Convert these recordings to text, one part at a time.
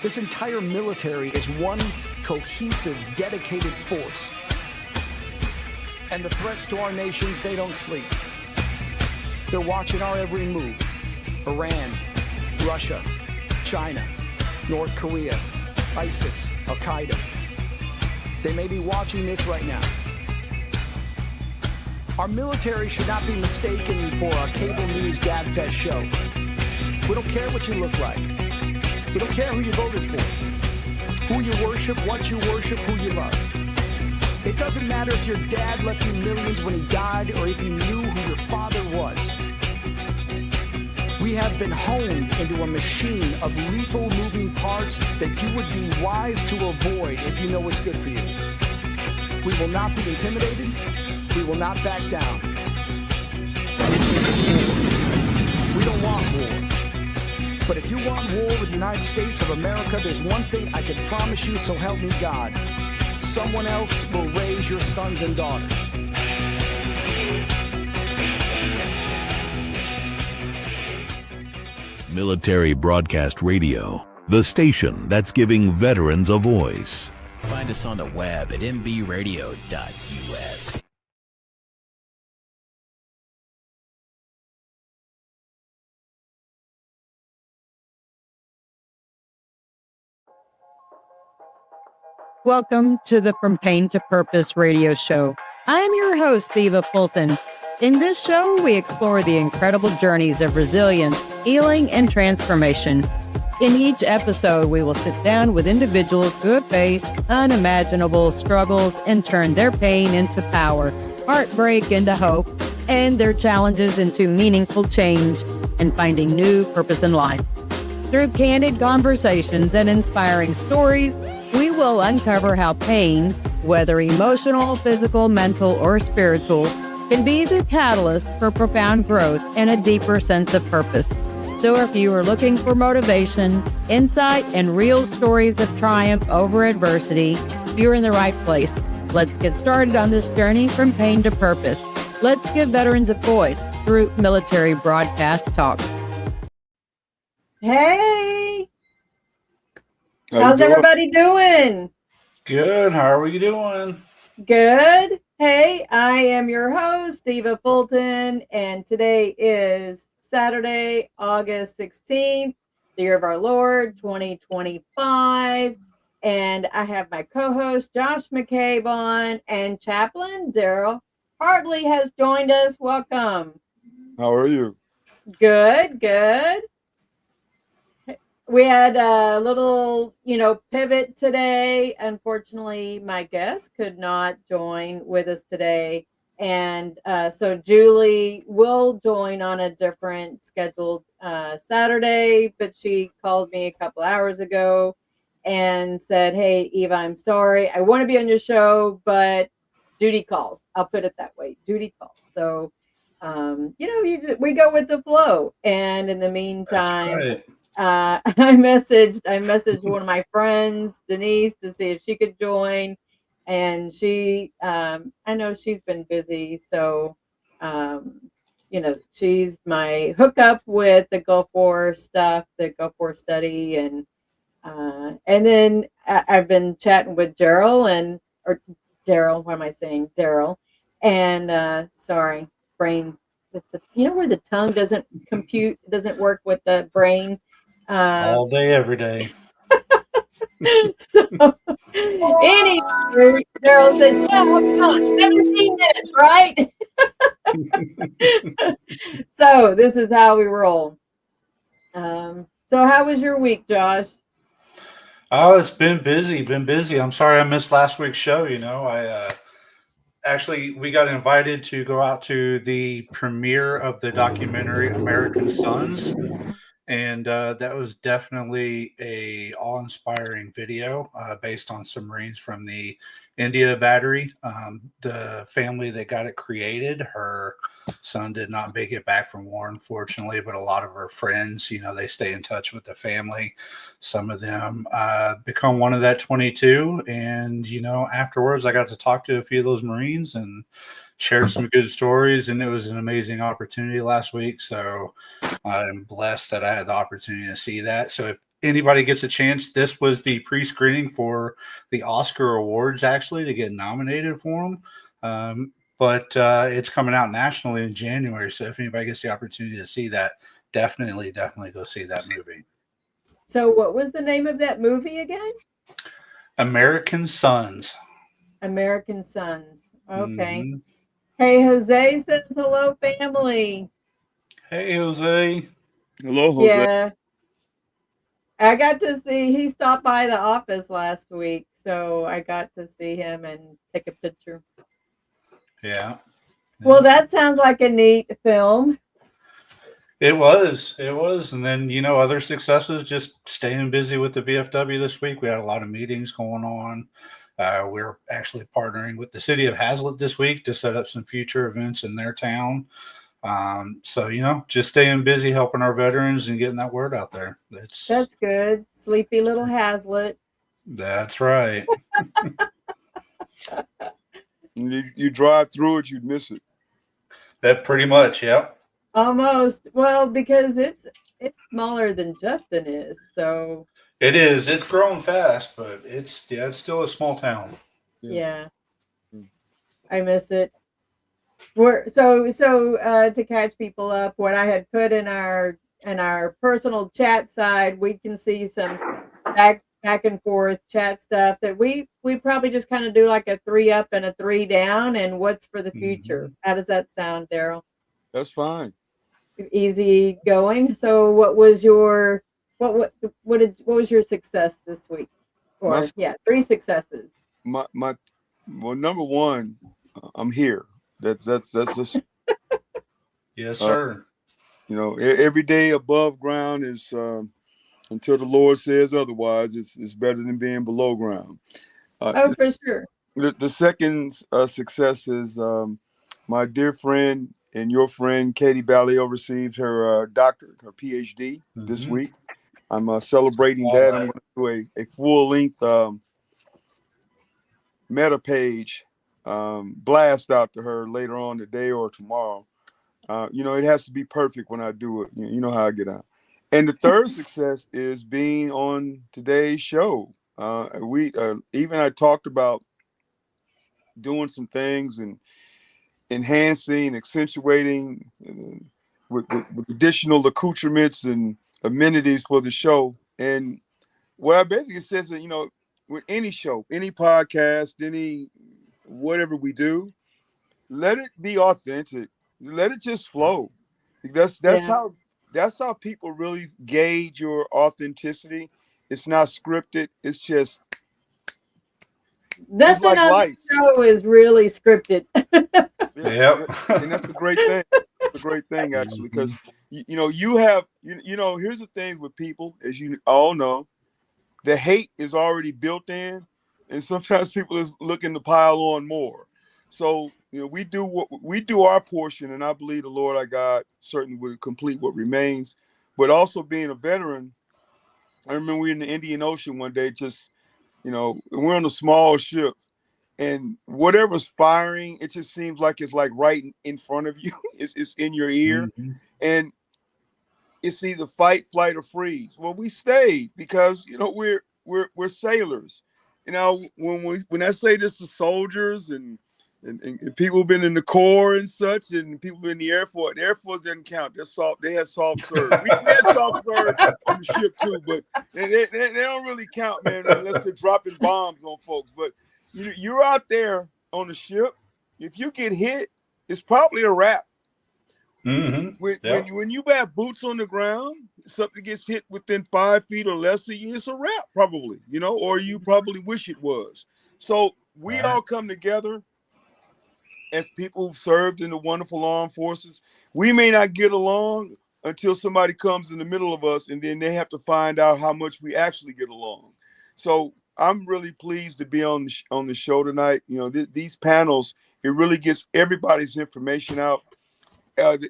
This entire military is one cohesive, dedicated force. And the threats to our nations, they don't sleep. They're watching our every move. Iran, Russia, China, North Korea, ISIS, Al-Qaeda. They may be watching this right now. Our military should not be mistaken for a cable news gabfest show. We don't care what you look like. We don't care who you voted for, who you worship, what you worship, who you love. It doesn't matter if your dad left you millions when he died or if you knew who your father was. We have been honed into a machine of lethal moving parts that you would be wise to avoid if you know what's good for you. We will not be intimidated. We will not back down. We don't want war. But if you want war with the United States of America, there's one thing I can promise you, so help me God. Someone else will raise your sons and daughters. Military Broadcast Radio, the station that's giving veterans a voice. Find us on the web at mbradio.us. Welcome to the From Pain to Purpose radio show. I am your host, Eva Fulton. In this show, we explore the incredible journeys of resilience, healing, and transformation. In each episode, we will sit down with individuals who have faced unimaginable struggles and turned their pain into power, heartbreak into hope, and their challenges into meaningful change and finding new purpose in life. Through candid conversations and inspiring stories, we will uncover how pain, whether emotional, physical, mental, or spiritual, can be the catalyst for profound growth and a deeper sense of purpose. So if you are looking for motivation, insight, and real stories of triumph over adversity, you're in the right place. Let's get started on this journey from pain to purpose. Let's give veterans a voice through Military Broadcast Talk. Hey! How's everybody doing? Good. How are we doing? Good. Hey, I am your host, Eva Fulton, and today is Saturday, August 16th, the year of our Lord, 2025. And I have my co-host, Josh McCabe, on, and Chaplain Daryl Hartley has joined us. Welcome. How are you? Good, good. We had a little, pivot today. Unfortunately, my guest could not join with us today. And so Julie will join on a different scheduled Saturday, but she called me a couple hours ago and said, "Hey, Eva, I'm sorry. I want to be on your show, but duty calls." I'll put it that way, duty calls. So, we go with the flow. And in the meantime, That's right. I messaged one of my friends, Denise, to see if she could join, and she, I know she's been busy, so, she's my hookup with the Gulf War stuff, the Gulf War study, and then I've been chatting with Daryl, and sorry, brain. Where the tongue doesn't work with the brain. All day, every day. So, anyway, Daryl said, "Yeah, come on, 17 minutes, right?" So this is how we roll. So how was your week, Josh? Oh, it's been busy. I'm sorry I missed last week's show. Actually, we got invited to go out to the premiere of the documentary American Sons. And that was definitely a awe-inspiring video based on some Marines from the India Battery. The family that got it created, her son did not make it back from war, unfortunately, but a lot of her friends, they stay in touch with the family. Some of them become one of that 22. And, afterwards, I got to talk to a few of those Marines and share some good stories. And it was an amazing opportunity last week. So I'm blessed that I had the opportunity to see that. So anybody gets a chance, this was the pre-screening for the Oscar awards, actually, to get nominated for them. But it's coming out nationally in January. So if anybody gets the opportunity to see that, definitely go see that movie. So what was the name of that movie again? American Sons. American Sons. Okay. Mm-hmm. Hey, Jose says hello, family. Hey, Jose. Hello, Jose. Yeah. I got to see, he stopped by the office last week, so I got to see him and take a picture. Yeah. Well, that sounds like a neat film. It was. And then, other successes, just staying busy with the VFW this week. We had a lot of meetings going on. We're actually partnering with the city of Hazlet this week to set up some future events in their town. So, just staying busy, helping our veterans and getting that word out there. That's good. Sleepy little Hazlet. That's right. You drive through it, you'd miss it. That pretty much, yep. Almost. Well, because it's smaller than Justin is, so it is. It's grown fast, but it's still a small town. Yeah. I miss it. So to catch people up, what I had put in our personal chat side, we can see some back and forth chat stuff that we probably just kind of do like a 3 up and a 3 down, and what's for the future. How does that sound, Daryl? That's fine. Easy going. So what was your what was your success this week? Or 3 successes. Well, number one, I'm here. That's just yes, sir. Every day above ground is until the Lord says otherwise. It's better than being below ground. For sure. The second success is my dear friend and your friend Katie Ballio received her doctorate, her PhD this week. I'm celebrating that. I'm going to do a full-length meta page blast out to her later on today or tomorrow. It has to be perfect when I do it. You know how I get out. And the third success is being on today's show. I talked about doing some things and enhancing, accentuating with additional accoutrements and amenities for the show. And what I basically says that, with any show, any podcast, any whatever we do, let it be authentic. Let it just flow. That's how people really gauge your authenticity. It's not scripted. It's just nothing like on life. The show is really scripted. Yep. And that's a great thing. It's a great thing actually, because here's the thing with people, as you all know, the hate is already built in, and sometimes people is looking to pile on more. So we do our portion, and I believe the Lord our God certainly will complete what remains. But also being a veteran, I remember we were in the Indian Ocean one day, just we're on a small ship, and whatever's firing, it just seems like it's like right in front of you. It's in your ear, and it's either fight, flight, or freeze. Well, we stayed because we're sailors. When I say this to soldiers and people who've been in the Corps and such, and people in the Air Force doesn't count. They had soft serve. We had soft serve on the ship too, but they don't really count, man, unless they're dropping bombs on folks. But you're out there on the ship. If you get hit, it's probably a wrap. When you have boots on the ground, something gets hit within 5 feet or less of you, it's a wrap probably, or you probably wish it was. So we all come together as people who've served in the wonderful armed forces. We may not get along until somebody comes in the middle of us, and then they have to find out how much we actually get along. So I'm really pleased to be on the show tonight. These panels, it really gets everybody's information out.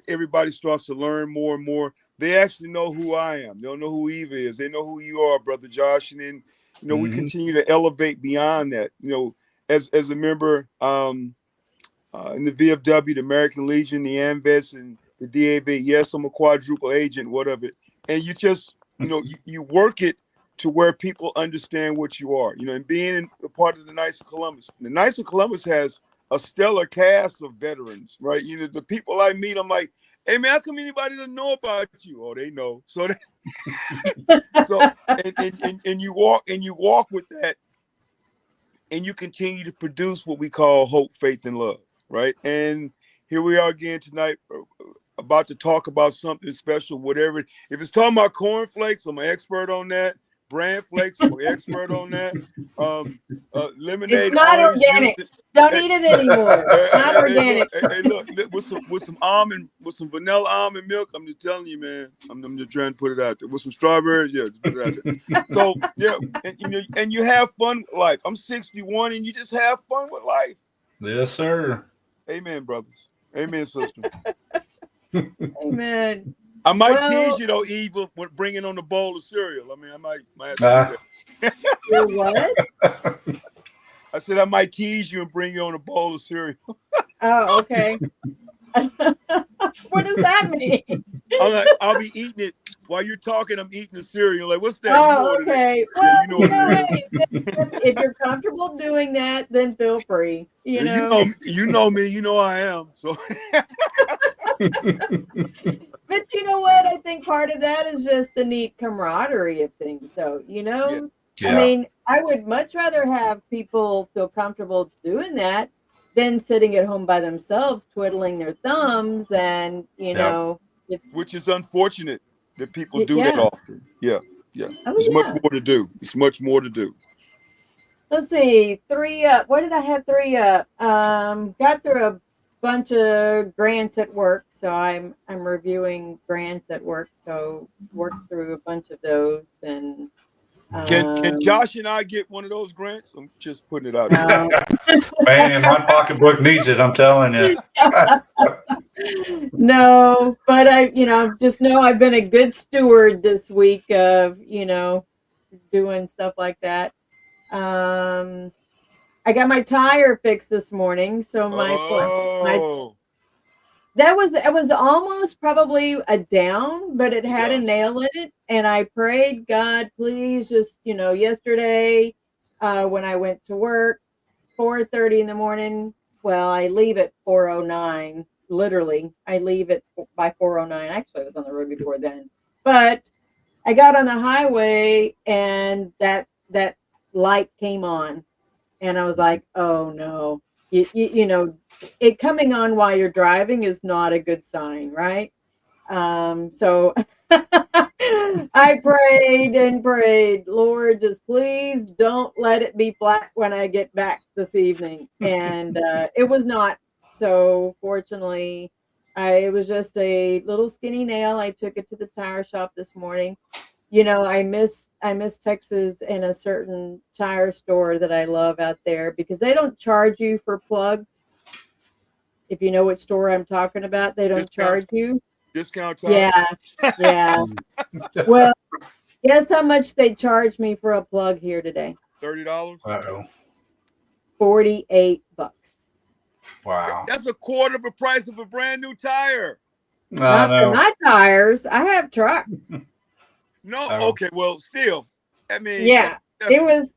Everybody starts to learn more and more. They actually know who I am. They'll know who Eva is. They know who you are, Brother Josh. And then, we continue to elevate beyond that. As a member in the VFW, the American Legion, the AMVETS, and the DAV. Yes, I'm a quadruple agent, whatever. And you just, you work it to where people understand what you are, and being a part of the Knights of Columbus. The Knights of Columbus has a stellar cast of veterans, right? The people I meet, I'm like, hey man, how come anybody doesn't know about you? Oh, they know. So, and you walk with that, and you continue to produce what we call hope, faith, and love, right? And here we are again tonight, about to talk about something special, whatever. If it's talking about cornflakes, I'm an expert on that. Bran flakes, I'm an expert on that. Lemonade, It's not orange organic. juice. Don't eat it anymore. Not organic. Look, with some vanilla almond milk. I'm just telling you, man. I'm just trying to put it out there. With some strawberries, yeah, just put it out there. So yeah, and you have fun with life. I'm 61, and you just have fun with life. Yes, sir. Amen, brothers. Amen, sister. Amen. I might tease you though, Eva, with bringing on the bowl of cereal. I mean, I might have to do that. You're what? I said I might tease you and bring you on a bowl of cereal. Oh, okay. What does that mean? I'll be eating it while you're talking. I'm eating the cereal. Like, what's that? Oh, okay. Well, hey, if you're comfortable doing that, then feel free. You know me. You know I am. So. But you know what? I think part of that is just the neat camaraderie of things. So, Yeah. I mean, I would much rather have people feel comfortable doing that than sitting at home by themselves, twiddling their thumbs, and which is unfortunate that people do that often. Yeah. Oh, There's much more to do. It's much more to do. Let's see, 3 up. What did I have 3 up? Got through a bunch of grants at work, so I'm reviewing grants at work. So worked through a bunch of those, and can Josh and I get one of those grants? I'm just putting it out there. Man, my pocketbook needs it. I'm telling you. No, but I just know I've been a good steward this week of doing stuff like that. I got my tire fixed this morning, so it was almost probably a down, but it had a nail in it, and I prayed, God, please, just yesterday when I went to work, 4:30 in the morning. Well, I leave at 4:09. Literally, I leave it by 4:09. Actually, I was on the road before then, but I got on the highway, and that light came on, and I was like, oh no. It coming on while you're driving is not a good sign, right? So I prayed and prayed, Lord, just please don't let it be flat when I get back this evening. And it was not. So fortunately, it was just a little skinny nail. I took it to the tire shop this morning. I miss Texas and a certain tire store that I love out there, because they don't charge you for plugs. If you know which store I'm talking about, they don't charge you. Discount time? Yeah. Well, guess how much they charged me for a plug here today? $30? Uh-oh. $48. Wow. That's a quarter of the price of a brand new tire. Not for my tires. I have truck. No, okay, well, still, I mean, yeah, it was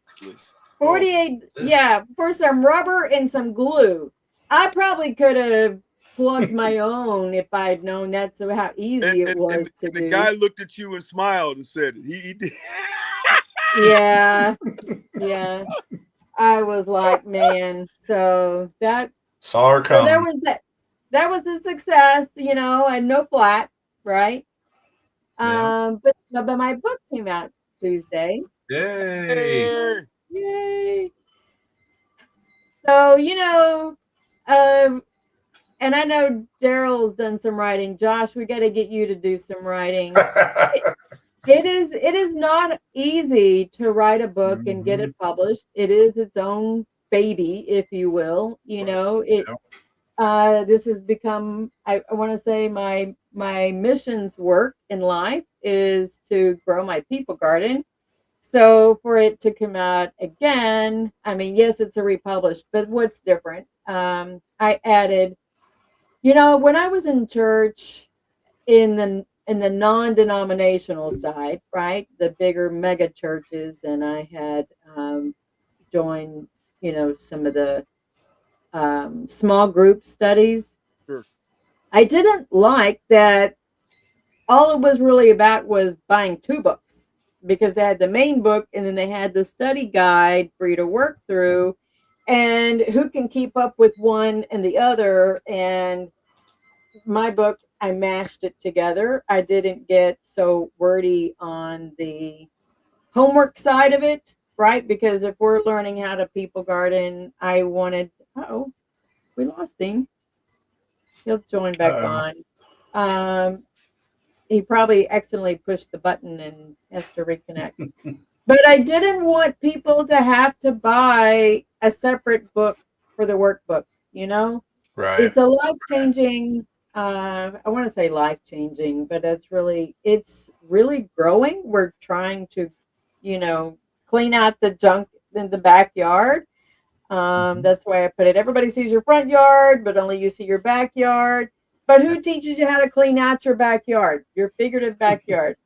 48. Yeah, for some rubber and some glue. I probably could have plugged my own if I'd known that's how easy it was to do. The guy looked at you and smiled and said it. He did. Yeah. I was like, man. So that saw her coming. So that was the success, and no flat, right? Yeah. But my book came out Tuesday. Yay! So and I know Daryl's done some writing. Josh, we got to get you to do some writing. It is not easy to write a book and get it published. It is its own baby, if you will. This has become, I want to say, my mission's work in life is to grow my people garden. So for it to come out again, I mean, yes, it's a republished, but what's different? I added, when I was in church in the in the non-denominational side, right? The bigger mega churches, and I had joined, some of the small group studies. Sure. I didn't like that all it was really about was buying two books because they had the main book and then they had the study guide for you to work through. And who can keep up with one and the other? And my book, I mashed it together. I didn't get so wordy on the homework side of it, right? Because if we're learning how to people garden, I wanted, oh, we lost him. He'll join back Uh-oh. on. He probably accidentally pushed the button and has to reconnect. But I didn't want people to have to buy a separate book for the workbook, Right. It's a life-changing, I want to say life-changing, but it's really growing. We're trying to, clean out the junk in the backyard. That's why I put it. Everybody sees your front yard, but only you see your backyard. But who teaches you how to clean out your backyard, your figurative backyard,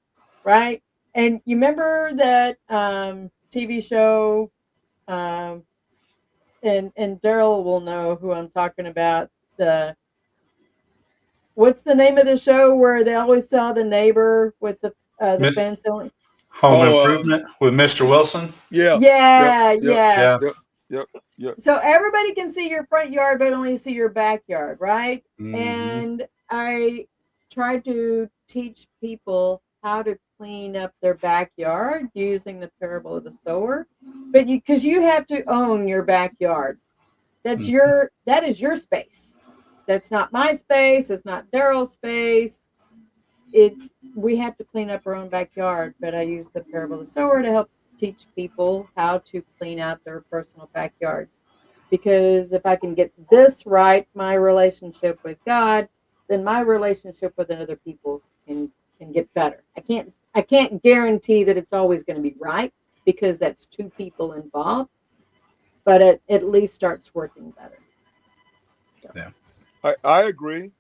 right? And you remember that TV show, and Daryl will know who I'm talking about. What's the name of the show where they always saw the neighbor with the Miss- fence? Home Oh, Improvement with Mr. Wilson. Yeah. Yep. Yeah, Yep. yeah. Yeah. Yep. Yep. Yep. So everybody can see your front yard, but only see your backyard, right? Mhm. And I try to teach people how to clean up their backyard using the parable of the sower. But because you have to own your backyard. That is your space. That's not my space. It's not Daryl's space. We have to clean up our own backyard. But I use the parable of the sower to help teach people how to clean out their personal backyards. Because if I can get this right, my relationship with God, then my relationship with other people can get better. I can't guarantee that it's always going to be right because that's two people involved, but it at least starts working better. So. Yeah. I agree.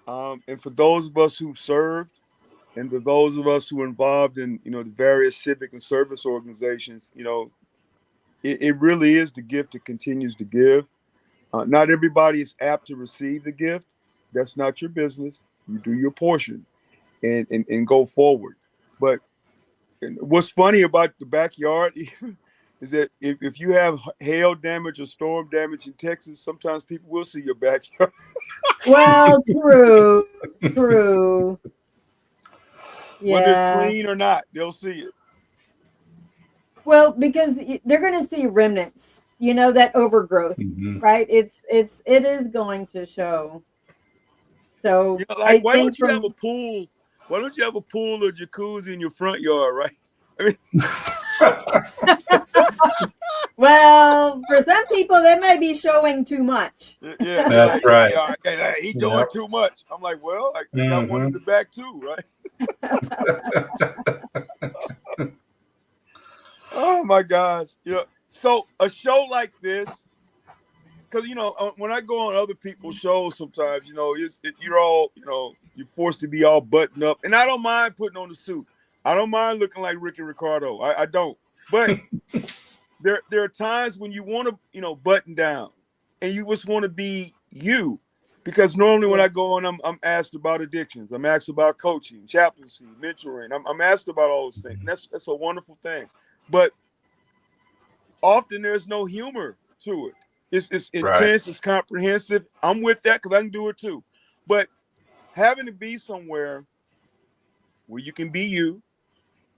And for those of us who served, and for those of us who are involved in, the various civic and service organizations, it really is the gift that continues to give. Not everybody is apt to receive the gift. That's not your business. You do your portion and go forward. But what's funny about the backyard is that if you have hail damage or storm damage in Texas, sometimes people will see your backyard. Well, true. Whether it's Yeah. clean or not, they'll see it. Well, because they're going to see remnants, that overgrowth, Mhm. right? It is going to show. So Like, I why think don't you have a pool? Why don't you have a pool or jacuzzi in your front yard, right? I mean, well, for some people, they may be showing too much. yeah, That's right. Yeah, he doing too much. I'm like, well, I got one in the back too, right? Oh my gosh, so a show like this, because when I go on other people's shows, sometimes you're all you're forced to be all buttoned up, and I don't mind putting on the suit. I don't mind looking like Rick and Ricardo. I don't, but there are times when you want to button down, and you just want to be you. Because normally when I go on, I'm asked about addictions. I'm asked about coaching, chaplaincy, mentoring. I'm asked about all those things. And that's a wonderful thing. But often there's no humor to it. It's intense. It's comprehensive. I'm with that because I can do it too. But having to be somewhere where you can be you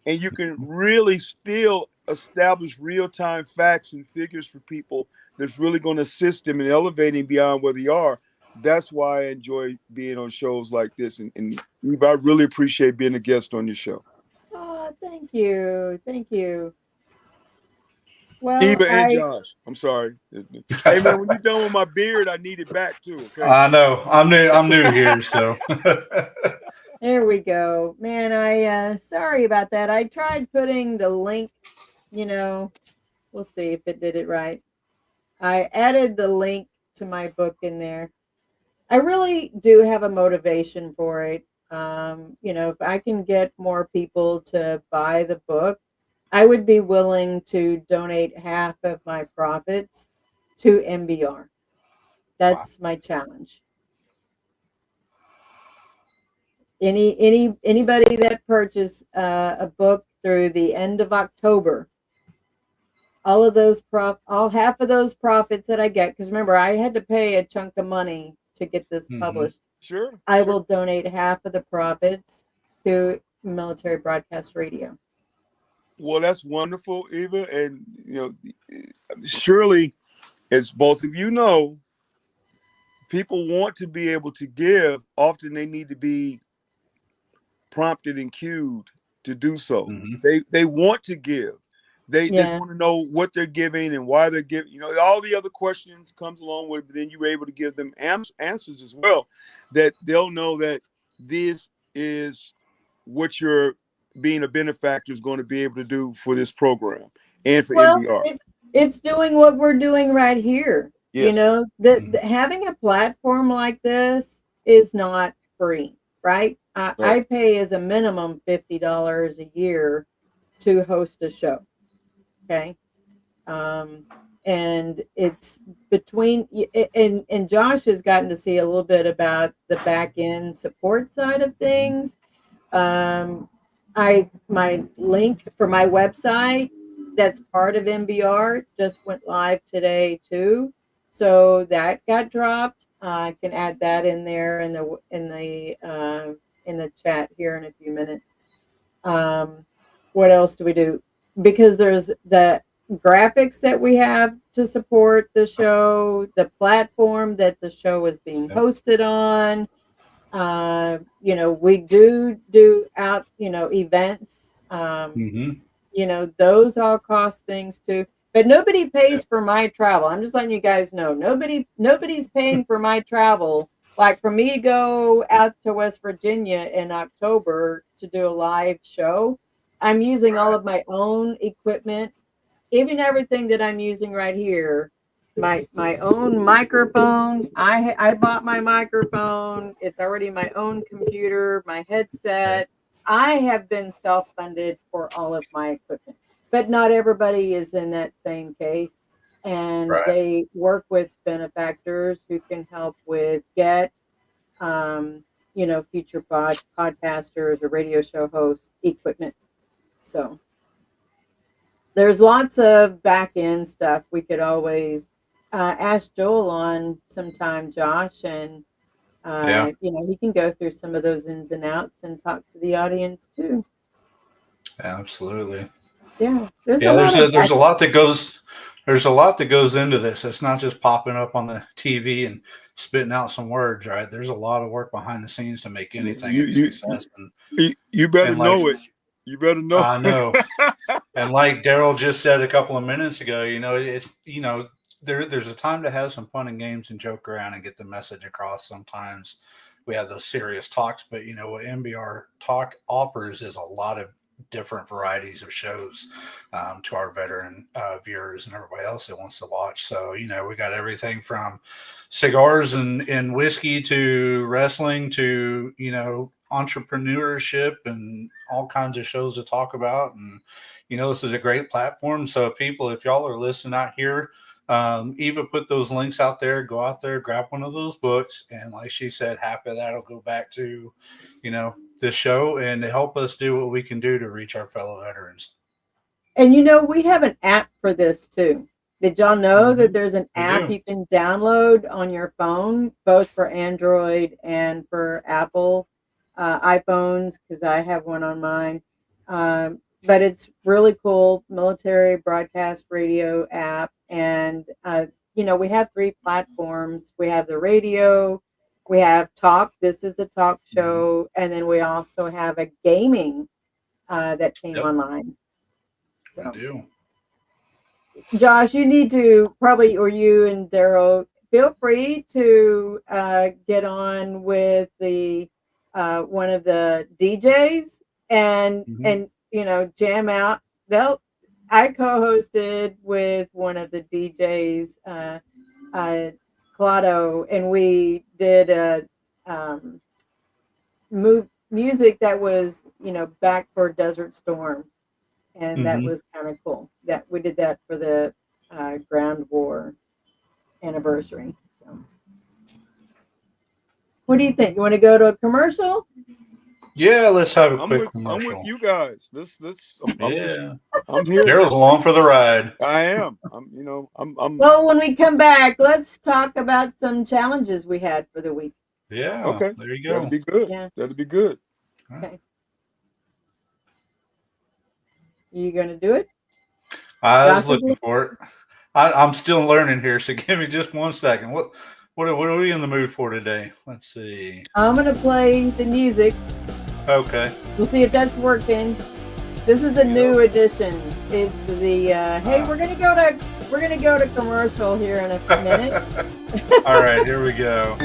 and you can really still establish real-time facts and figures for people that's really going to assist them in elevating beyond where they are. That's why I enjoy being on shows like this. And Eve, I really appreciate being a guest on your show. Oh, thank you. Thank you. Well, Eva and Josh, I'm sorry. Hey man, when you're done with my beard, I need it back too. Okay. I know. I'm new here, so. There we go. Man, I sorry about that. I tried putting the link, we'll see if it did it right. I added the link to my book in there. I really do have a motivation for it. If I can get more people to buy the book, I would be willing to donate half of my profits to MBR. That's my challenge. Anybody that purchased a book through the end of October, all half of those profits that I get, because remember I had to pay a chunk of money to get this published. Sure. I will donate half of the profits to Military Broadcast Radio. Well, that's wonderful, Eva, and surely, as both of you know, people want to be able to give. Often they need to be prompted and cued to do so. They want to give. They just want to know what they're giving and why they're giving. All the other questions comes along with, but then you're able to give them answers as well, that they'll know that this is what you're being a benefactor is going to be able to do for this program and for NBR. It's doing what we're doing right here. Yes. Having a platform like this is not free, right? I pay as a minimum $50 a year to host a show. Okay. And it's between, and Josh has gotten to see a little bit about the back end support side of things. My link for my website that's part of MBR just went live today too. So that got dropped. I can add that in there in the chat here in a few minutes. What else do we do? Because there's the graphics that we have to support the show, the platform that the show is being hosted on. We do out, events. Those all cost things too. But nobody pays for my travel. I'm just letting you guys know. Nobody's paying for my travel. Like for me to go out to West Virginia in October to do a live show, I'm using all of my own equipment, even everything that I'm using right here. My own microphone. I bought my microphone. It's already my own computer, my headset. I have been self-funded for all of my equipment, but not everybody is in that same case. And they work with benefactors who can help with future podcasters or radio show hosts equipment. So there's lots of back end stuff we could always ask Joel on sometime, Josh, and he can go through some of those ins and outs and talk to the audience too. Absolutely. Yeah. There's a lot that goes into this. It's not just popping up on the TV and spitting out some words, right? There's a lot of work behind the scenes to make anything a success. You better know it. You better know. I know. And like Daryl just said a couple of minutes ago, there's a time to have some fun and games and joke around and get the message across. Sometimes we have those serious talks, but what MBR Talk offers is a lot of different varieties of shows to our veteran viewers and everybody else that wants to watch. So, we got everything from cigars and whiskey to wrestling to, entrepreneurship and all kinds of shows to talk about. And, this is a great platform. So people, if y'all are listening out here, Eva put those links out there, go out there, grab one of those books. And like she said, half of that will go back to, this show and to help us do what we can do to reach our fellow veterans. And, we have an app for this too. Did y'all know that there's an app you can download on your phone, both for Android and for Apple iPhones, because I have one on mine. But it's really cool, Military Broadcast Radio app. And, we have 3 platforms. We have the radio, we have talk. This is a talk show. And then we also have a gaming that came online. So, I do. Josh, you need to probably, or you and Daryl, feel free to get on with the one of the DJs and jam out. I co-hosted with one of the DJs, Claudio, and we did a music that was, back for Desert Storm, and that Mhm. was kind of cool. That we did that for the Ground War anniversary. So, what do you think? You want to go to a commercial? Yeah, let's have a quick I'm with commercial. you guys. Yeah, I'm here. Daryl's along for the ride. I am. I'm Well, when we come back, let's talk about some challenges we had for the week. Yeah, okay. there you That'll go. be good. Yeah. That'll be good. Okay. You gonna do it? I was Josh is looking for it. I'm still learning here, so give me just 1 second. What are we in the mood for today? Let's see. I'm gonna play the music. Okay. We'll see if that's working. This is the new edition. It's the hey, we're gonna go to commercial here in a minute. All right, here we go.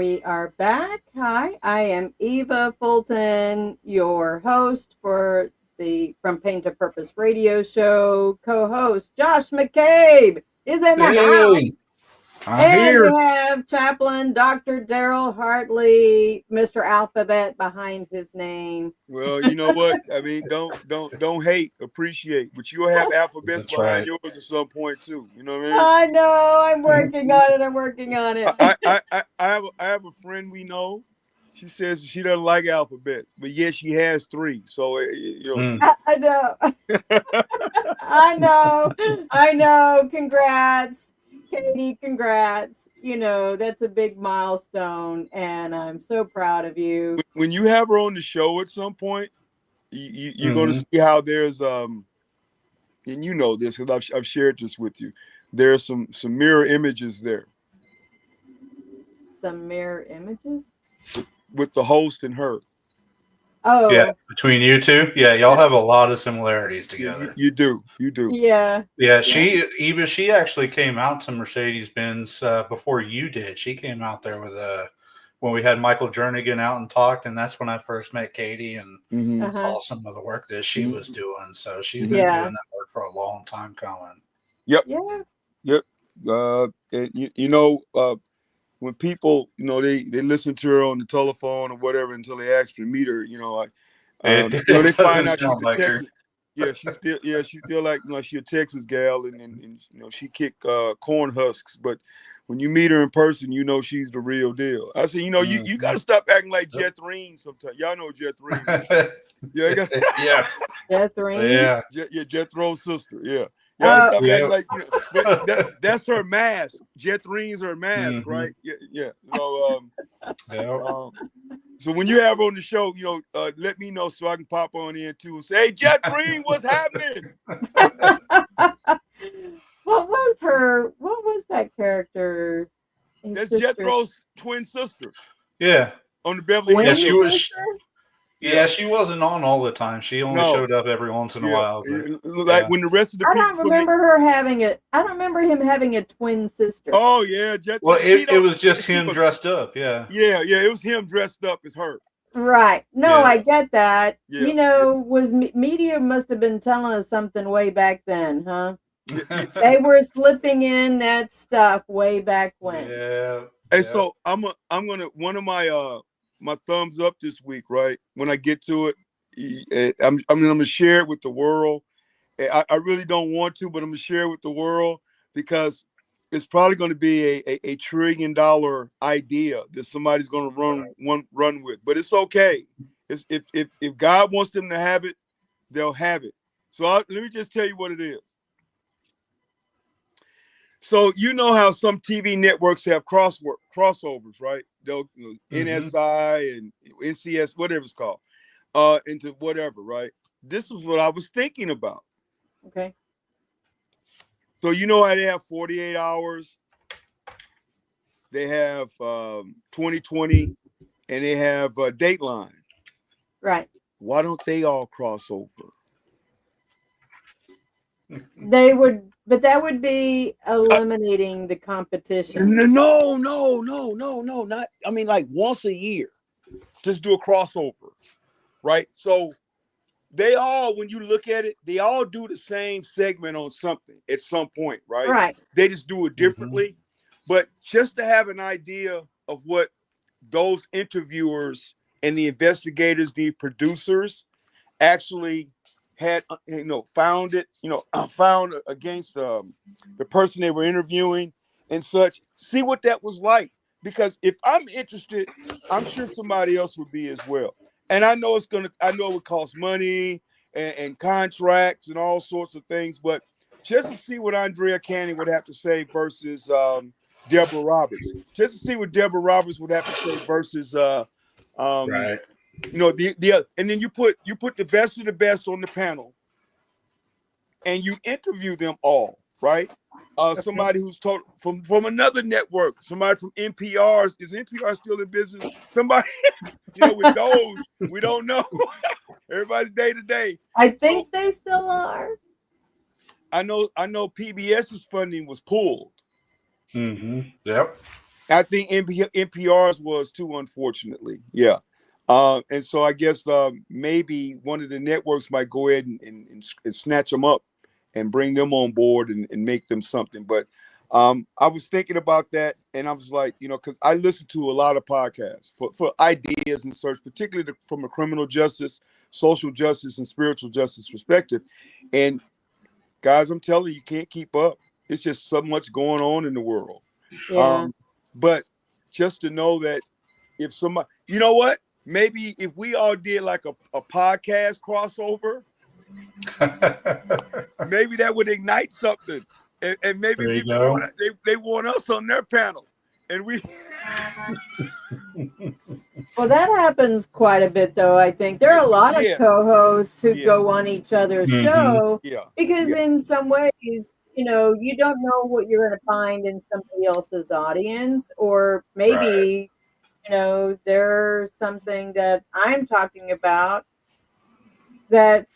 we are back. Hi, I am Eva Fulton, your host for the From Pain to Purpose radio show. Co-host Josh McCabe is in the house. Hey, I'm And here. we have Chaplain Dr. Daryl Hartley, Mr. Alphabet behind his name. Well, you know what? I mean, don't hate, appreciate. But you'll have alphabets That's behind right. yours at some point too. You know what I mean? I know. I'm working on it. I'm working on it. I have a friend we know. She says she doesn't like alphabets, but yet she has 3. So Mm. I know. I know. I know. Congrats. Katie, congrats. You know, that's a big milestone, and I'm so proud of you. when you have her on the show at some point, you're going to see how there's and you know this because I've shared this with you. There's some mirror images there Some mirror images? with the host and her. Oh. Yeah, between you two, yeah, y'all have a lot of similarities together. You do. Yeah. Yeah, she actually came out to Mercedes-Benz before you did. She came out there with when we had Michael Jernigan out and talked, and that's when I first met Katie and saw some of the work that she was doing. So she's been doing that work for a long time coming. Yep. Yeah. Yep. And you know, when people, you know, they listen to her on the telephone or whatever until they actually meet her, you know, they find out she's a Texas. Yeah, she's still like, you know, she's a Texas gal, and you know, she kick corn husks. But when you meet her in person, you know she's the real deal. I said, you know, you got to stop acting like Jethreen sometimes. Y'all know Jethreen. Yeah. Jethreen. Yeah, Jethro's sister. Yeah. Y'all stop acting like, you know, but that's her mask. Jethreen's her mask, right? Yeah. So, so when you have her on the show, you know, let me know so I can pop on in too and say, hey, Jethreen, what's happening? What was that character? That's Jethro's twin sister. Yeah. On the Beverly Hills. Yeah, she was. Yeah, she wasn't on all the time. She only showed up every once in a while. But, like when the rest of the I people. don't remember her having it. I don't remember him having a twin sister. Oh yeah, well, it was just him dressed up. Yeah. Yeah, it was him dressed up as her. Right. No, I get that. Yeah. You know, media must have been telling us something way back then, huh? They were slipping in that stuff way back when. Yeah. Hey, so I'm gonna one of my thumbs up this week, right? When I get to it, I'm gonna share it with the world. I really don't want to, but I'm gonna share it with the world because it's probably going to be a $1 trillion idea that somebody's going to run with. But it's okay. If God wants them to have it, they'll have it. So let me just tell you what it is. So you know how some TV networks have crossovers, right? They'll NSI and NCS, whatever it's called, into whatever, right? This is what I was thinking about. Okay. So you know how they have 48 hours, they have 2020, and they have Dateline. Right. Why don't they all cross over? They would, but that would be eliminating the competition. No, not. I mean, like once a year, just do a crossover, right? So they all, when you look at it, they all do the same segment on something at some point, right? Right. They just do it differently. But just to have an idea of what those interviewers and the investigators, the producers, actually had, found against the person they were interviewing and such. See what that was like. Because if I'm interested, I'm sure somebody else would be as well. And I know it would cost money and contracts and all sorts of things, but just to see what Andrea Canning would have to say versus Deborah Roberts, just to see what Deborah Roberts would have to say versus right. And then you put the best of the best on the panel, and you interview them all, right? Somebody who's from another network, somebody from NPR. Is NPR still in business? Somebody, with those, we don't know. Everybody's day to day. I think they still are. I know PBS's funding was pulled. Yep. I think NPR's was too, unfortunately. Yeah. And so I guess maybe one of the networks might go ahead and snatch them up and bring them on board and make them something. But I was thinking about that, and I was like, because I listen to a lot of podcasts for ideas and search, particularly from a criminal justice, social justice, and spiritual justice perspective. And guys, I'm telling you, you can't keep up. It's just so much going on in the world. Yeah. But just to know that if somebody, you know what? Maybe if we all did like a podcast crossover, maybe that would ignite something. And maybe There you people go. they want us on their panel. And we Well, that happens quite a bit, though. I think there are a lot of Yes. co-hosts who Yes. go on each other's Mhm. show Yeah. because, Yeah. in some ways, you don't know what you're going to find in somebody else's audience, or maybe, there's something that I'm talking about that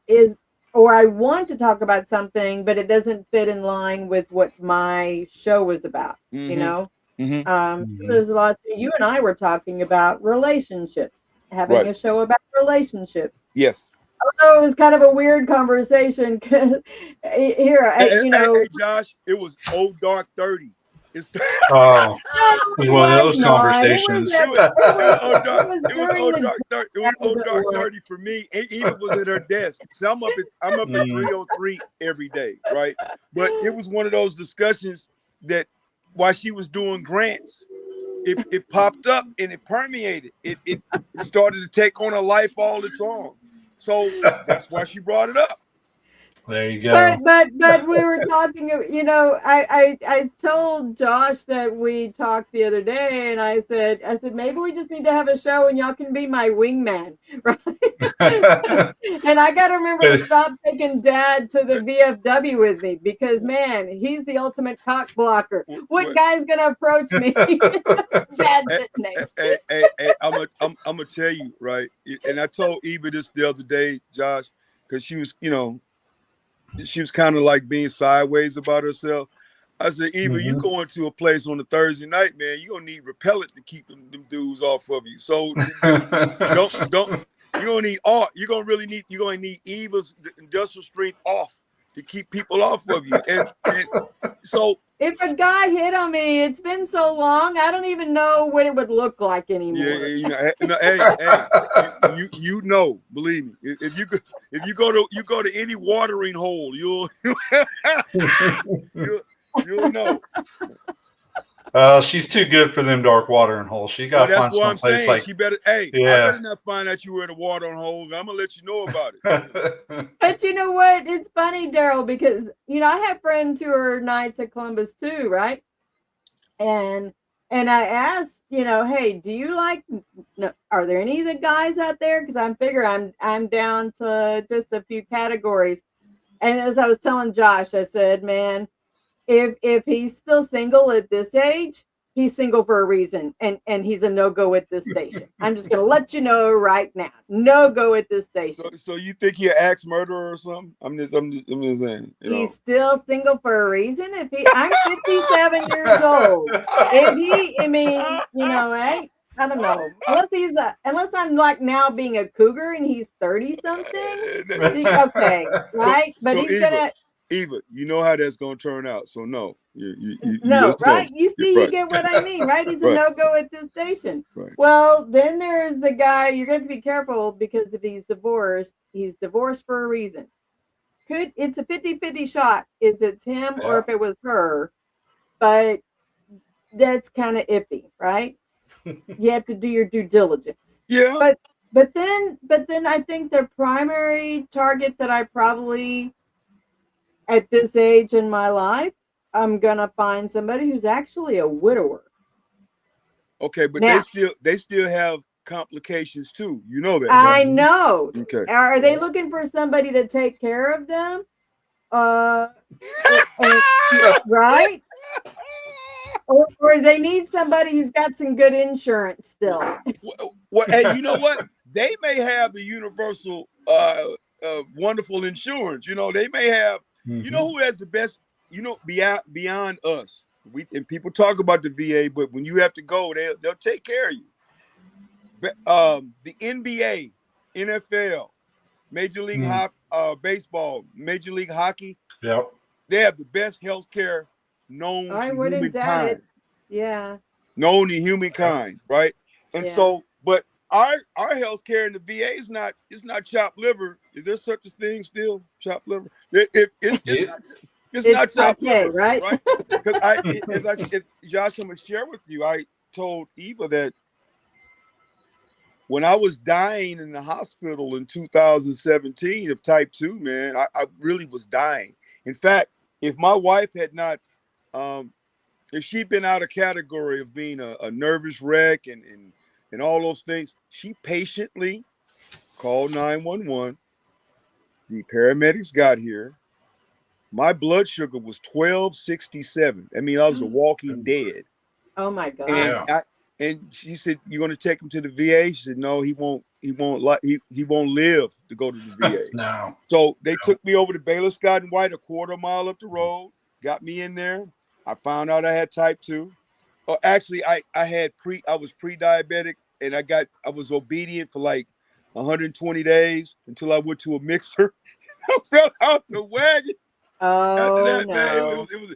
is, or I want to talk about something, but it doesn't fit in line with what my show was about. Mhm. There's a lot. You and I were talking about relationships, having Right. a show about relationships. Yes. Although it was kind of a weird conversation. Here, Hey, Josh, it was Old Dark 30. It's Oh, No, it was it one of was those not. conversations. It was It was during Old the Dark 30. It was as Old it Dark was. 30 for me. Eva was at her desk. So I'm up at 303 every day, right? But it was one of those discussions that while she was doing grants, it popped up and it permeated. It started to take on a life all its own. So that's why she brought it up. There you go. But we were talking. I told Josh that we talked the other day, and I said maybe we just need to have a show, and y'all can be my wingman, right? And I got to remember to stop taking Dad to the VFW with me, because man, he's the ultimate cock blocker. What guy's gonna approach me? Dad's sitting there. Hey, I'm gonna tell you, right? And I told Eva this the other day, Josh, because she was, she was kind of like being sideways about herself. I said, Eva, you going to a place on a Thursday night, man, you're gonna need repellent to keep them dudes off of you. So don't you don't need art. You're gonna need Eva's industrial strength off to keep people off of you. And so if a guy hit on me, it's been so long, I don't even know what it would look like anymore. Yeah, believe me. If you go to any watering hole, you'll know. She's too good for them dark watering holes. She got to find some place like. She better. Hey, I better not find out you were at a watering hole. I'm gonna let you know about it. But you know what? It's funny, Daryl, because I have friends who are Knights at Columbus too, right? And I asked, hey, do you like? No, are there any of the guys out there? Because I'm down to just a few categories. And as I was telling Josh, I said, man, if he's still single at this age, he's single for a reason, and he's a no-go at this station. I'm just gonna let you know right now, no-go at this station. So you think he's an axe murderer or something? I'm just saying. He's still single for a reason. I'm 57 years old. I don't know. Unless I'm like now being a cougar and he's 30 something. Okay, right? But he's gonna. Eva, you know how that's gonna turn out. So no, you right? You see, right. You get what I mean, right? He's a no-go at this station. Right. Well, then there's the guy. You're going to be careful, because if he's divorced for a reason. It's a 50-50 shot if it's him or if it was her, but that's kind of iffy, right? You have to do your due diligence. Yeah. But then I think the primary target that I probably, at this age in my life, I'm gonna find somebody who's actually a widower. Okay, but now, they still have complications too. You know that. I know. Okay. Are they looking for somebody to take care of them? Right? Or they need somebody who's got some good insurance still. Well, hey, you know what? They may have the universal wonderful insurance. They may have. You know who has the best? Beyond us, and people talk about the VA, but when you have to go, they'll take care of you. The NBA, NFL, Major League Baseball, Major League Hockey, Yep. they have the best health care known I to wouldn't doubt humankind. it. Yeah. Known to humankind, right? And Yeah. so, but our health care in the VA is not chopped liver. Is there such a thing still? Chopped liver? It's not chopped liver, right? Because Josh, I'm gonna share with you. I told Eva that when I was dying in the hospital in 2017 of type 2, man, I really was dying. In fact, if my wife had not, if she'd been out of category of being a nervous wreck and all those things, she patiently called 911. The paramedics got here. My blood sugar was 1267. I mean, I was a walking dead. Oh my God. And she said, "You're going to take him to the VA?" She said, "No, he won't live to go to the VA." No. So they took me over to Baylor Scott and White, a quarter mile up the road, got me in there. I found out I had type 2. Oh, actually, I was pre-diabetic, and I was obedient for like 120 days until I went to a mixer. I fell out the wagon. Oh, After that, no. man, it was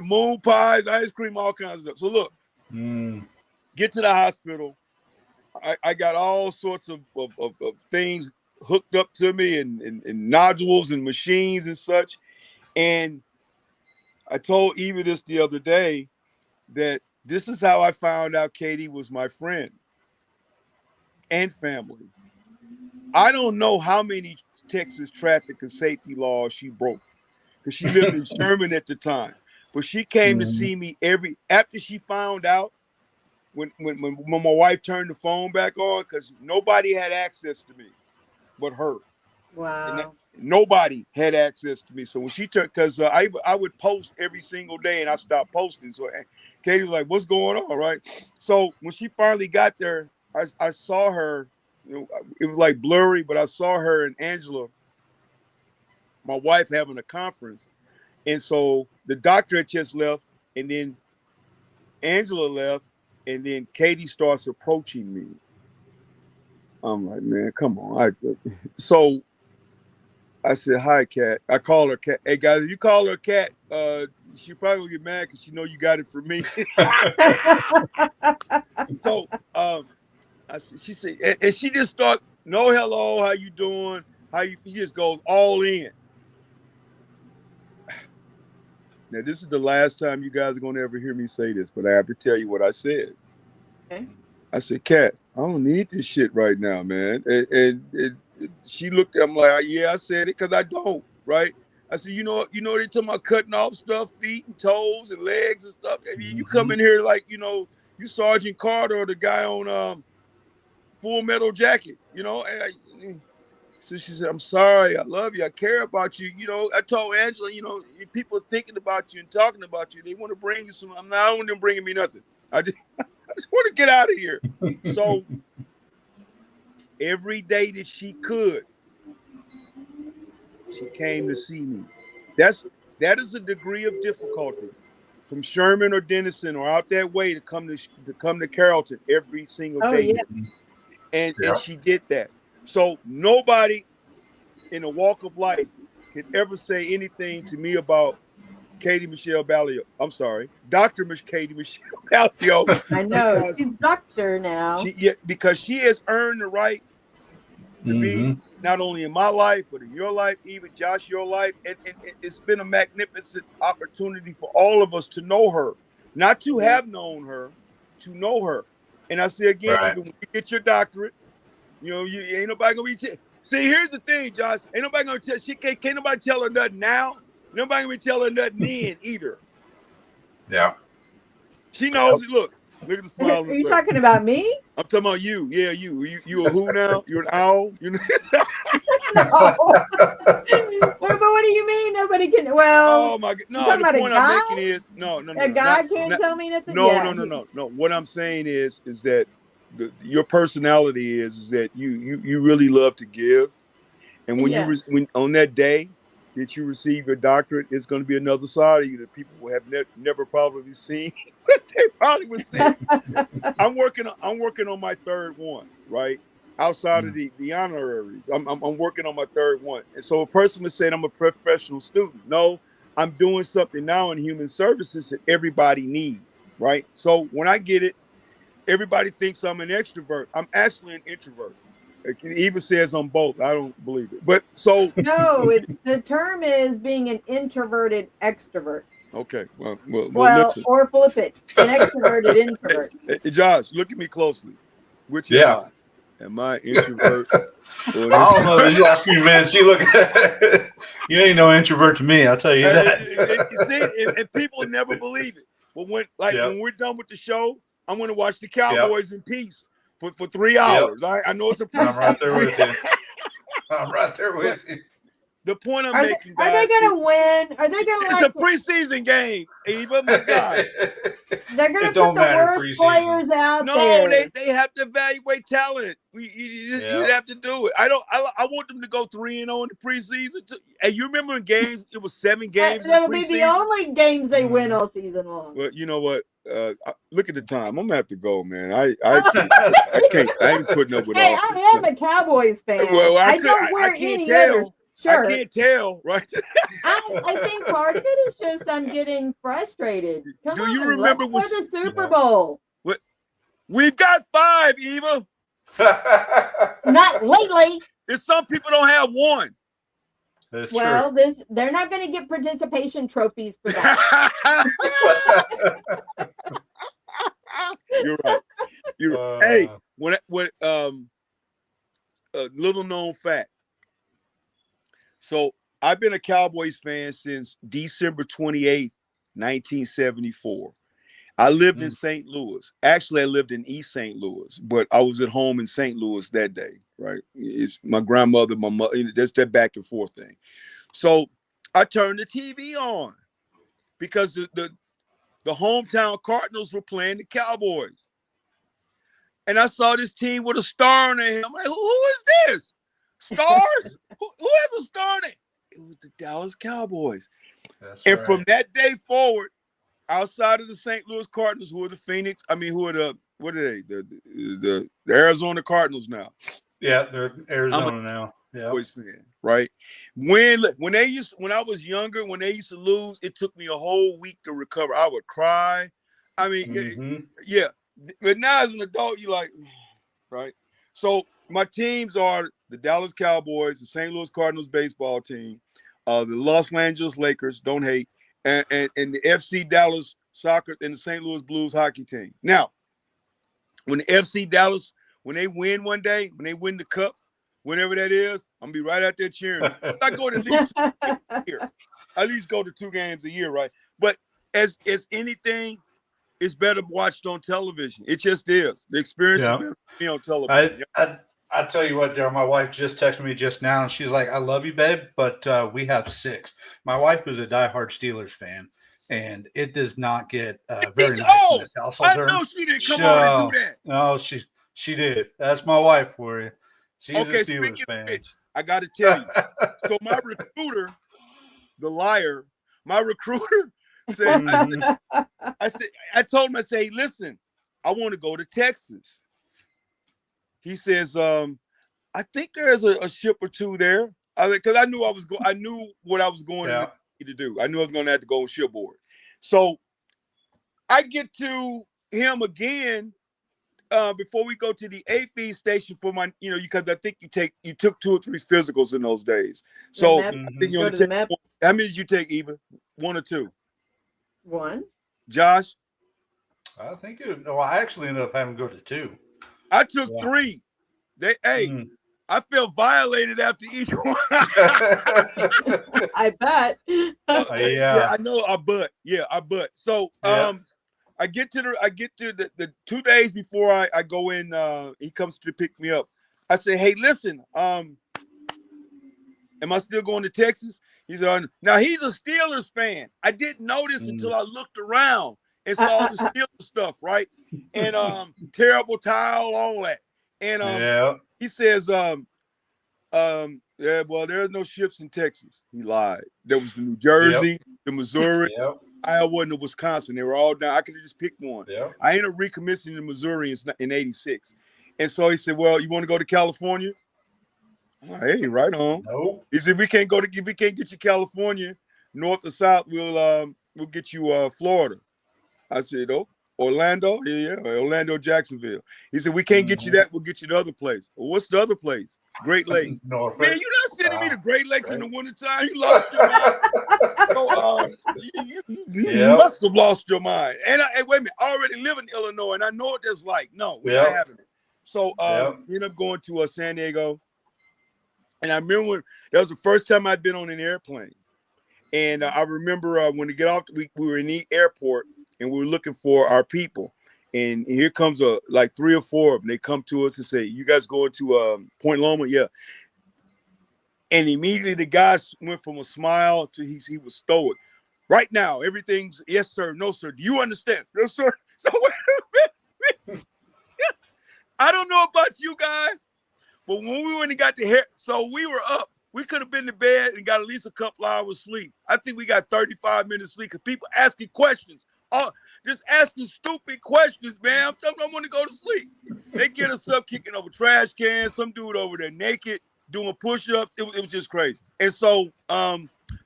moon pies, ice cream, all kinds of stuff. So look, get to the hospital. I got all sorts of things hooked up to me and nodules and machines and such. And I told Eva this the other day that this is how I found out Katie was my friend and family. I don't know how many Texas traffic and safety laws she broke because she lived in Sherman at the time. But she came to see me after she found out when my wife turned the phone back on, because nobody had access to me but her. Wow. Nobody had access to me. So when she turned, because I would post every single day and I stopped posting. So Katie was like, "What's going on?" Right. So when she finally got there, I saw her. It was like blurry, but I saw her and Angela, my wife, having a conference. And so the doctor had just left, and then Angela left, and then Katie starts approaching me. I'm like, "Man, come on." So I said, "Hi, Kat." I call her Kat. Hey, guys, if you call her Kat, she probably will get mad because she know you got it from me. So she said, and she just start, "No, hello, how you doing? How you?" She just goes all in. Now, this is the last time you guys are going to ever hear me say this, but I have to tell you what I said. Okay. I said, "Kat, I don't need this shit right now, man." And she looked at me like, "Yeah, I said it because I don't, right?" I said, you know, they talking about cutting off stuff, feet and toes and legs and stuff. I mean, you come in here like, you Sergeant Carter or the guy on Full Metal Jacket, And so she said, "I'm sorry, I love you, I care about you." I told Angela, if people are thinking about you and talking about you, they want to bring you some. I don't want them bringing me nothing. I just want to get out of here. So every day that she could, she came to see me. That is a degree of difficulty from Sherman or Denison or out that way to come to Carrollton every single day. Yeah. And she did that. So nobody in the walk of life could ever say anything to me about Katie Michelle Ballio. I'm sorry, Dr. Katie Michelle Ballio. I know, she's doctor now. Because she has earned the right to be not only in my life, but in your life, even Josh, your life. And it's been a magnificent opportunity for all of us to know her, not to have known her, to know her. And I say again, even when you get your doctorate, you ain't nobody gonna be. See, here's the thing, Josh. Ain't nobody gonna tell. She can't nobody tell her nothing now. Nobody gonna be telling her nothing then either. Yeah. She knows it. Look at the smile. Are you talking about me? I'm talking about you. Yeah, you a who now? You're an owl? No. But what do you mean nobody can? Well, oh my God. No, the point I'm making is no. A guy can't tell me nothing. No. What I'm saying is that your personality is that you really love to give, and when when on that day that you receive your doctorate, it's going to be another side of you that people will have never probably seen. They probably would see. I'm working on my third one, right? Outside of the honoraries, I'm working on my third one. And so a person would say I'm a professional student. No, I'm doing something now in human services that everybody needs, right? So when I get it, everybody thinks I'm an extrovert. I'm actually an introvert. It even says I'm both. I don't believe it. But so No, the term is being an introverted extrovert. okay. Well, Well, listen. or flip it, an extroverted introvert. Hey, Josh, look at me closely. Which am Yeah. I? Am I introvert? I don't know. These last few minutes, you ain't no introvert to me. I'll tell you that. And people never believe it. But when we're done with the show, I'm going to watch the Cowboys in peace for 3 hours. I know it's a preseason. I'm right there with you. I'm right there with you. The point I'm Are making, they, guys, are they going to win? Are they going to it's a preseason game, Eva. My God. They're going to put the worst players out there. No, they have to evaluate talent. You have to do it. I want them to go 3-0 in the preseason. And you remember in games, it was 7 games. That'll be the only games they win all season long. Well, you know what? Look at the time. I'm gonna have to go, man. I can't. I ain't putting up with all. I am a Cowboys fan. Well, I don't wear any other shirt. I can't tell, right? I think part of it is just I'm getting frustrated. Come on, you remember for the Super Bowl? What? We've got 5, Eva. Not lately. Some people don't have 1. That's well, true. They're not going to get participation trophies for that. You're right. Hey, when little known fact. So I've been a Cowboys fan since December 28th, 1974. I lived in St. Louis. Actually, I lived in East St. Louis, but I was at home in St. Louis that day, right? It's my grandmother, my mother, that's that back and forth thing. So I turned the TV on because the hometown Cardinals were playing the Cowboys. And I saw this team with a star on their head. I'm like, who is this? Stars? who has a star on it? It was the Dallas Cowboys. And from that day forward, outside of the St. Louis Cardinals, who are the Phoenix, who are what are they? The Arizona Cardinals now. Yeah, they're Arizona now. Yeah. Boys fan, right? When I was younger, when they used to lose, it took me a whole week to recover. I would cry. Yeah. But now as an adult, you're like, right? So my teams are the Dallas Cowboys, the St. Louis Cardinals baseball team, the Los Angeles Lakers, don't hate, and the FC Dallas soccer and the St. Louis Blues hockey team. Now, when the FC Dallas, when they win one day, when they win the cup, whenever that is, I'm gonna be right out there cheering. I go to at least go to 2 games a year, right? But as anything, it's better watched on television. It just is. The experience is better to be on television. I tell you what, Daryl, my wife just texted me just now, and she's like, I love you, babe, but we have 6. My wife was a diehard Steelers fan, and it does not get very nice in this household. I know she didn't come on and do that. No, she did. That's my wife for you. She's a Steelers fan. Bitch, I got to tell you. So my recruiter, the liar, said, I told him, I say, listen, I want to go to Texas. He says, I think there's a ship or 2 there. Because I knew I knew what I was going to do. I knew I was going to have to go on shipboard. So I get to him again before we go to the AFB station for my, because I think you took 2 or 3 physicals in those days. So I think you only take, how many did you take, Eva? 1 or 2? 1. Josh? I think I actually ended up having to go to 2. I took 3. I felt violated after each one. I bet. Yeah, I know. I but. So I get to the 2 days before I go in. He comes to pick me up. I say, hey, listen. Am I still going to Texas? He said, now he's a Steelers fan. I didn't notice until I looked around and saw the Steelers stuff, right? And terrible tile, all that. And he says, Yeah, well, there's no ships in Texas. He lied. There was the New Jersey, the Missouri, Yep. Iowa, and the Wisconsin. They were all down. I could have just picked one. Yep. I ended up recommissioning in Missouri in '86. And so he said, well, you want to go to California? I'm like, hey, right on. Nope. He said, if we can't get you California, north or south, we'll get you Florida. I said, oh, Orlando? Yeah, Orlando, Jacksonville. He said, we can't get you that, we'll get you the other place. Well, what's the other place? Great Lakes. Norfolk. Man, you're not sending me to Great Lakes in the wintertime. You lost your mind. So, you must have lost your mind. And wait a minute, I already live in Illinois, and I know what that's like. No, we're not having it. So ended up going to San Diego. And I remember when that was the first time I'd been on an airplane. And I remember when we get off, we were in the airport and we were looking for our people. And here comes like 3 or 4 of them. They come to us and say, you guys going to Point Loma? Yeah. And immediately the guy went from a smile to he was stoic. Right now, everything's yes, sir, no, sir. Do you understand? No, sir. So I don't know about you guys, but when we went and got the hair, so we were up. We could have been in bed and got at least a couple hours sleep. I think we got 35 minutes sleep because people asking questions. Just asking stupid questions, man. I'm telling them I want to go to sleep. They get us up kicking over trash cans. Some dude over there naked doing push-ups. It was just crazy. And so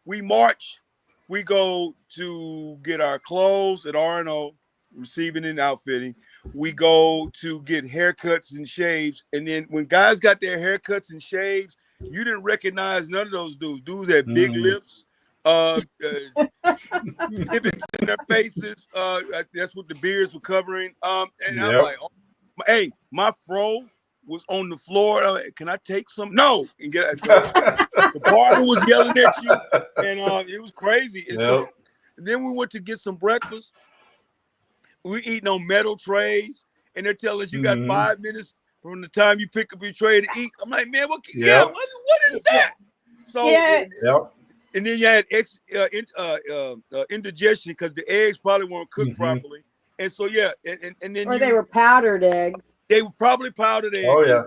we march. We go to get our clothes at R&O, receiving and outfitting. We go to get haircuts and shaves. And then when guys got their haircuts and shaves, you didn't recognize none of those dudes. Dudes had big lips, nippets in their faces. That's what the beards were covering. And I'm like, oh, hey, my fro was on the floor. I'm like, can I take some? No. And the barber was yelling at you, and it was crazy. And so, then we went to get some breakfast. We eating on metal trays, and they're telling us you got 5 minutes from the time you pick up your tray to eat. I'm like, man, what is that? So, and then you had indigestion because the eggs probably weren't cooked properly. And so, and then they were powdered eggs. They were probably powdered eggs. Oh, yeah.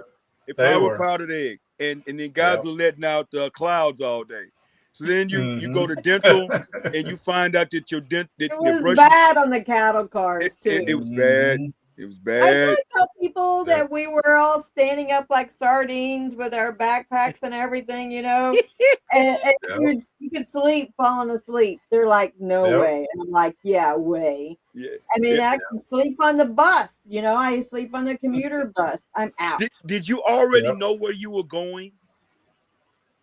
They probably were powdered eggs. And then guys are letting out clouds all day. So then you go to dental and you find out that your it was bad on the cattle cars too. It was bad. It was bad. I tried to tell people that we were all standing up like sardines with our backpacks and everything, you know, and you could sleep, falling asleep. They're like, no way. And I'm like, yeah, way. Yeah. I mean, I can sleep on the bus. You know, I sleep on the commuter bus. I'm out. Did you already know where you were going?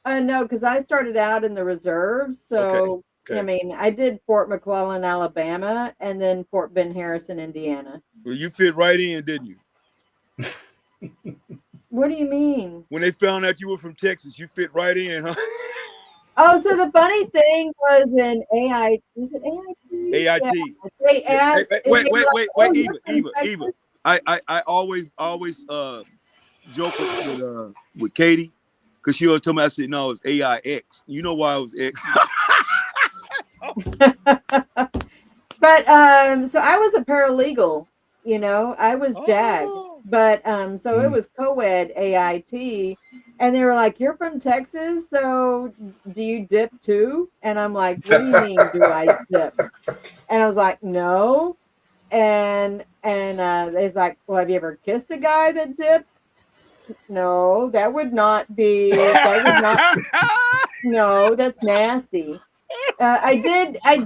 No, because I started out in the reserves. So, I mean, I did Fort McClellan, Alabama, and then Fort Ben Harrison, Indiana. Well, you fit right in, didn't you? What do you mean? When they found out you were from Texas, you fit right in, huh? Oh, so the funny thing was in AI. Was it AIT? AIT. Yeah. They asked. Wait, Eva. I always joke with Katie because she always told me, I said, no, it's AIX. You know why it was X? But so I was a paralegal, you know, I was JAG, but so it was co-ed AIT, and they were like, you're from Texas, so do you dip too? And I'm like, what do you mean, do I dip? And I was like, no. And it's like, well, have you ever kissed a guy that dipped? No, that would not, no, that's nasty. I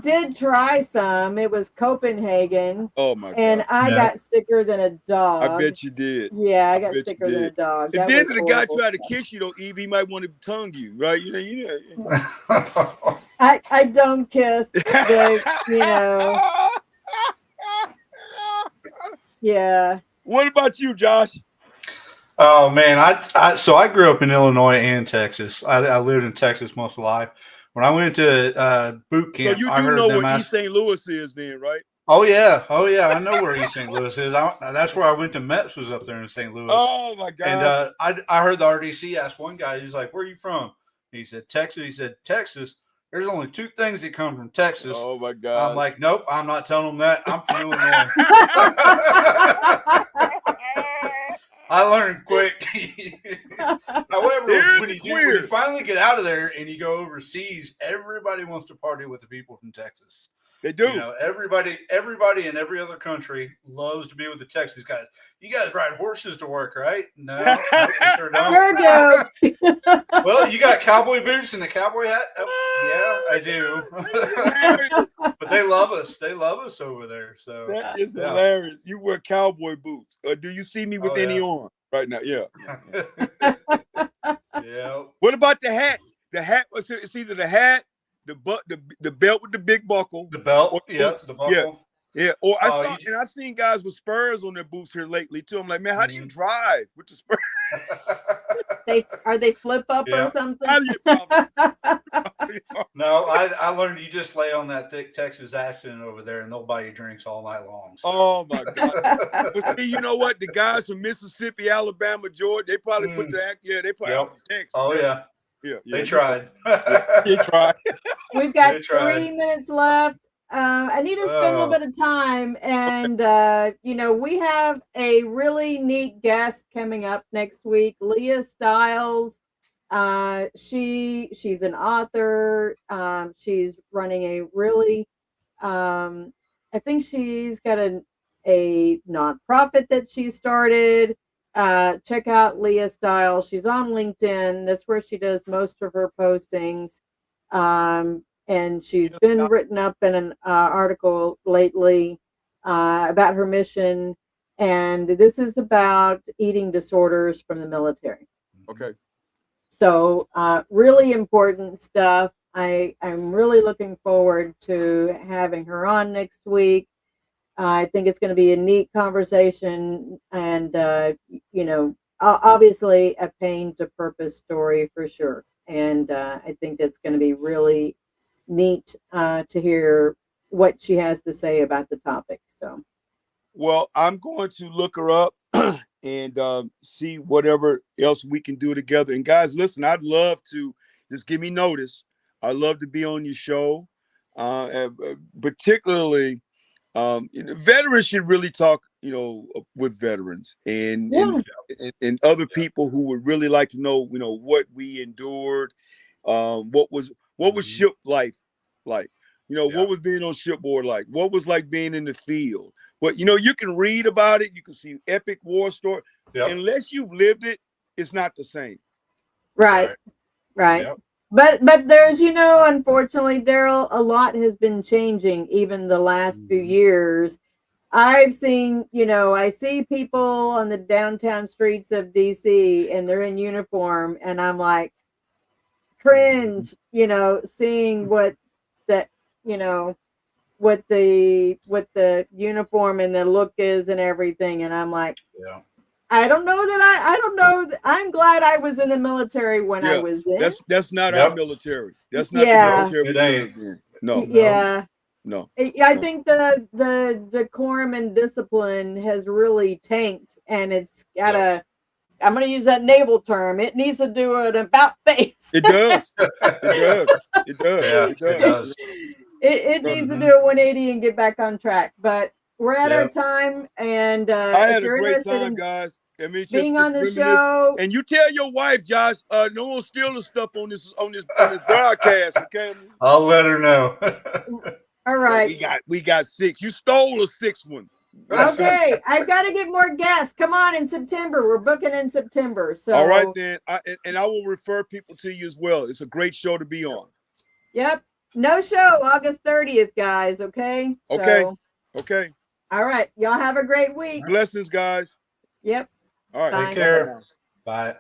did try some. It was Copenhagen. Oh my god! And I got sicker than a dog. I bet you did. Yeah, I got sicker than a dog. If then the guy tried to kiss you, though, Eve, he might want to tongue you, right? You know. I don't kiss, but, you know. Yeah. What about you, Josh? Oh man, I grew up in Illinois and Texas. I lived in Texas most of my life. When I went to boot camp, so you do know where East St. Louis is, then, right? Oh yeah, I know where East St. Louis is. That's where I went to MEPS, was up there in St. Louis. Oh my god! And I heard the RDC ask one guy, he's like, "Where are you from?" He said, "Texas." He said, "Texas. There's only 2 things that come from Texas." Oh my god! I'm like, "Nope, I'm not telling them that. I'm from Illinois." I learned quick. However, Here's when the you quiz. finally get out of there and you go overseas, everybody wants to party with the people from Texas. They do. You know, everybody in every other country loves to be with the Texas guys. You guys ride horses to work, right? No, no, we sure don't. Sure do. Well, you got cowboy boots and a cowboy hat? Oh, yeah, I do. But they love us. They love us over there. So That is hilarious. You wear cowboy boots. Do you see me with any on right now? Yeah. Yeah. What about the hat? The hat was it's either the hat, the belt with the big buckle. The belt. Or Yeah, the buckle. Yeah. Or I've seen guys with spurs on their boots here lately too. I'm like, man, how do you drive with the spurs? Are they flip up or something? How do you No, I learned you just lay on that thick Texas accent over there and they'll buy you drinks all night long. So. Oh my God. But see, you know what? The guys from Mississippi, Alabama, Georgia, they probably put the act. Yeah, they probably Texas. Oh yeah. Yeah. They tried. They tried. We've got 3 minutes left. I need to spend a little bit of time, and we have a really neat guest coming up next week, Leah Stiles. She's an author. She's running a really, I think she's got a nonprofit that she started. Check out Leah Stiles. She's on LinkedIn. That's where she does most of her postings. And she's been written up in an article lately about her mission. And this is about eating disorders from the military. Okay. So really important stuff. I'm really looking forward to having her on next week. I think it's going to be a neat conversation and, obviously a pain to purpose story for sure. And I think that's going to be really neat to hear what she has to say about the topic. So, well, I'm going to look her up and see whatever else we can do together. And guys, listen, I'd love to just give me notice. I'd love to be on your show, particularly. Veterans should really talk, with veterans and other people who would really like to know, what we endured, what was ship life like, what was being on shipboard like, what was like being in the field. Well, you can read about it, you can see epic war story. Unless you've lived it, it's not the same. Right. Yep. But there's, unfortunately, Daryl, a lot has been changing even the last few years. I've seen, I see people on the downtown streets of DC and they're in uniform and I'm like, cringe, seeing what that, what the uniform and the look is and everything. And I'm like, I don't know that I'm glad I was in the military when I was in. That's not our military. That's not the military. No. Yeah. No. I think the decorum and discipline has really tanked, and it's got I'm going to use that naval term. It needs to do an about face. It does. It does. It needs to do a 180 and get back on track. But we're at our time, and I had a great time, guys. I mean, being on the show. And you tell your wife, Josh, no one steal the stuff on this broadcast, okay? I'll let her know. All right. We got 6. You stole a 6th one. Okay, I've got to get more guests. Come on, in September. We're booking in September. So all right then. I will refer people to you as well. It's a great show to be on. Yep. No show August 30th, guys. Okay. Okay. All right. Y'all have a great week. Blessings, guys. Yep. All right. Bye. Take care. Bye.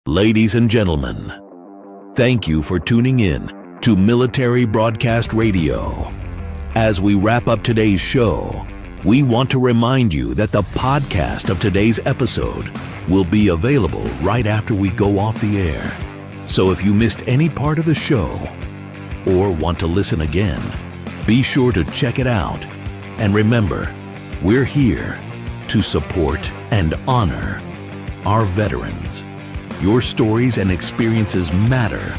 Ladies and gentlemen, thank you for tuning in to Military Broadcast Radio. As we wrap up today's show, we want to remind you that the podcast of today's episode will be available right after we go off the air. So if you missed any part of the show or want to listen again, be sure to check it out. And remember, we're here to support and honor our veterans. Your stories and experiences matter,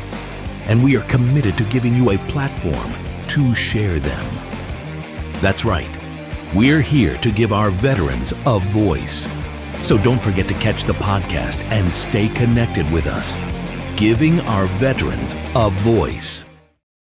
and we are committed to giving you a platform to share them. That's right. We're here to give our veterans a voice. So don't forget to catch the podcast and stay connected with us, giving our veterans a voice.